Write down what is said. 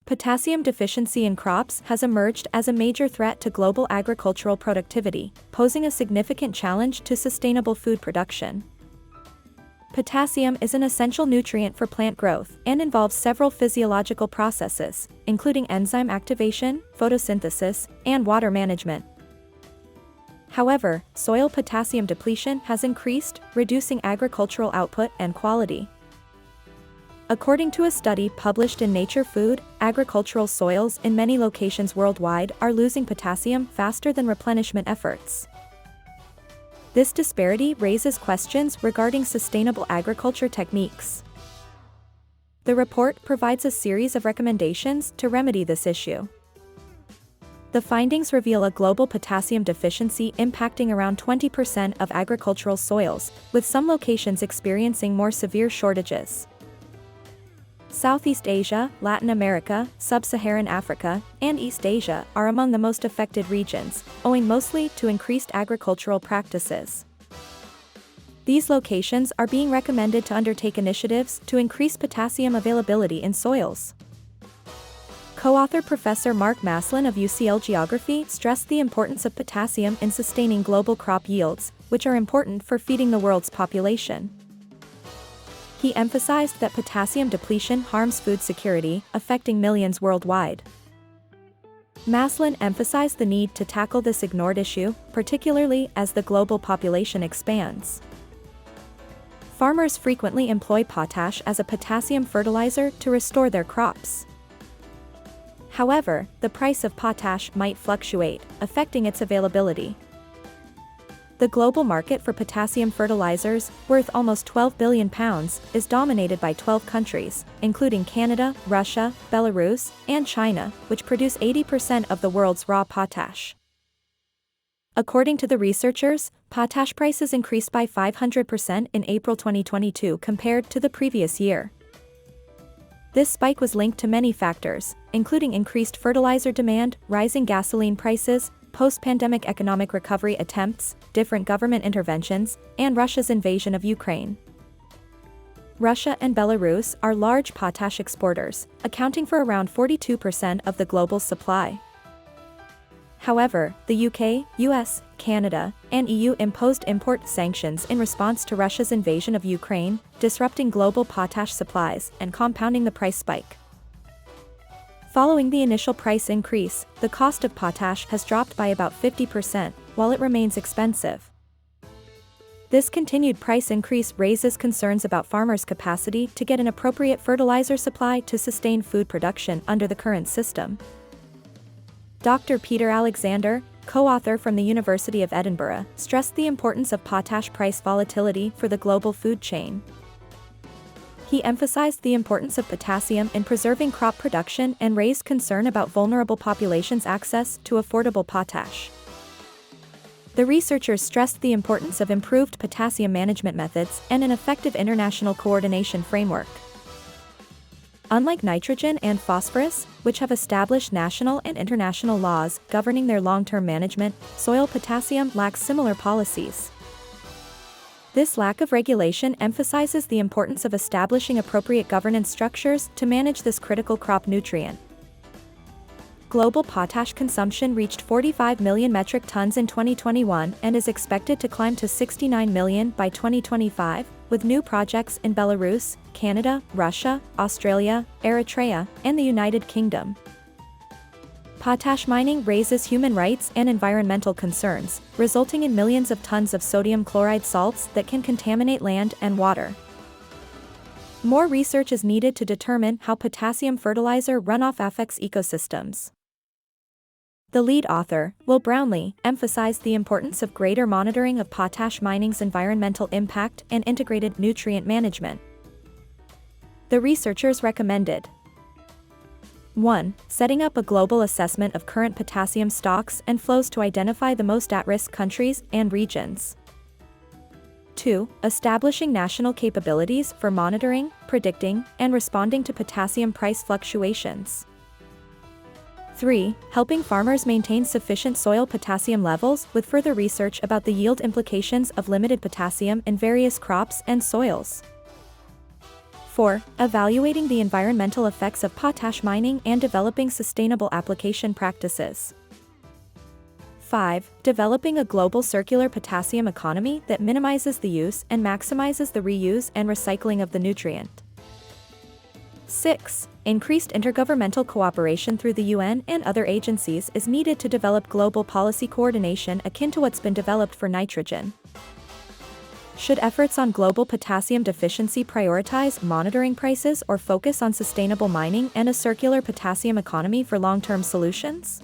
Potassium deficiency in crops has emerged as a major threat to global agricultural productivity, posing a significant challenge to sustainable food production. Potassium is an essential nutrient for plant growth and involves several physiological processes, including enzyme activation, photosynthesis, and water management. However, soil potassium depletion has increased, reducing agricultural output and quality. According to a study published in Nature Food, agricultural soils in many locations worldwide are losing potassium faster than replenishment efforts. This disparity raises questions regarding sustainable agriculture techniques. The report provides a series of recommendations to remedy this issue. The findings reveal a global potassium deficiency impacting around 20% of agricultural soils, with some locations experiencing more severe shortages. Southeast Asia, Latin America, Sub-Saharan Africa, and East Asia are among the most affected regions, owing mostly to increased agricultural practices. These locations are being recommended to undertake initiatives to increase potassium availability in soils. Co-author Professor Mark Maslin of UCL Geography stressed the importance of potassium in sustaining global crop yields, which are important for feeding the world's population. He emphasized that potassium depletion harms food security, affecting millions worldwide. Maslin emphasized the need to tackle this ignored issue, particularly as the global population expands. Farmers frequently employ potash as a potassium fertilizer to restore their crops. However, the price of potash might fluctuate, affecting its availability. The global market for potassium fertilizers, worth almost £12 billion, is dominated by 12 countries, including Canada, Russia, Belarus, and China, which produce 80% of the world's raw potash. According to the researchers, potash prices increased by 500% in April 2022 compared to the previous year. This spike was linked to many factors, including increased fertilizer demand, rising gasoline prices, post-pandemic economic recovery attempts, different government interventions, and Russia's invasion of Ukraine. Russia and Belarus are large potash exporters, accounting for around 42% of the global supply. However, the UK, US, Canada, and EU imposed import sanctions in response to Russia's invasion of Ukraine, disrupting global potash supplies and compounding the price spike. Following the initial price increase, the cost of potash has dropped by about 50%, while it remains expensive. This continued price increase raises concerns about farmers' capacity to get an appropriate fertilizer supply to sustain food production under the current system. Dr. Peter Alexander, co-author from the University of Edinburgh, stressed the importance of potash price volatility for the global food chain. He emphasized the importance of potassium in preserving crop production and raised concern about vulnerable populations' access to affordable potash. The researchers stressed the importance of improved potassium management methods and an effective international coordination framework. Unlike nitrogen and phosphorus, which have established national and international laws governing their long-term management, soil potassium lacks similar policies. This lack of regulation emphasizes the importance of establishing appropriate governance structures to manage this critical crop nutrient. Global potash consumption reached 45 million metric tons in 2021 and is expected to climb to 69 million by 2025, with new projects in Belarus, Canada, Russia, Australia, Eritrea, and the United Kingdom. Potash mining raises human rights and environmental concerns, resulting in millions of tons of sodium chloride salts that can contaminate land and water. More research is needed to determine how potassium fertilizer runoff affects ecosystems. The lead author, Will Brownlee, emphasized the importance of greater monitoring of potash mining's environmental impact and integrated nutrient management. The researchers recommended 1. Setting up a global assessment of current potassium stocks and flows to identify the most at-risk countries and regions. 2. Establishing national capabilities for monitoring, predicting, and responding to potassium price fluctuations. 3. Helping farmers maintain sufficient soil potassium levels with further research about the yield implications of limited potassium in various crops and soils. 4. Evaluating the environmental effects of potash mining and developing sustainable application practices. 5. Developing a global circular potassium economy that minimizes the use and maximizes the reuse and recycling of the nutrient. 6. Increased intergovernmental cooperation through the UN and other agencies is needed to develop global policy coordination akin to what's been developed for nitrogen. Should efforts on global potassium deficiency prioritize monitoring prices or focus on sustainable mining and a circular potassium economy for long-term solutions?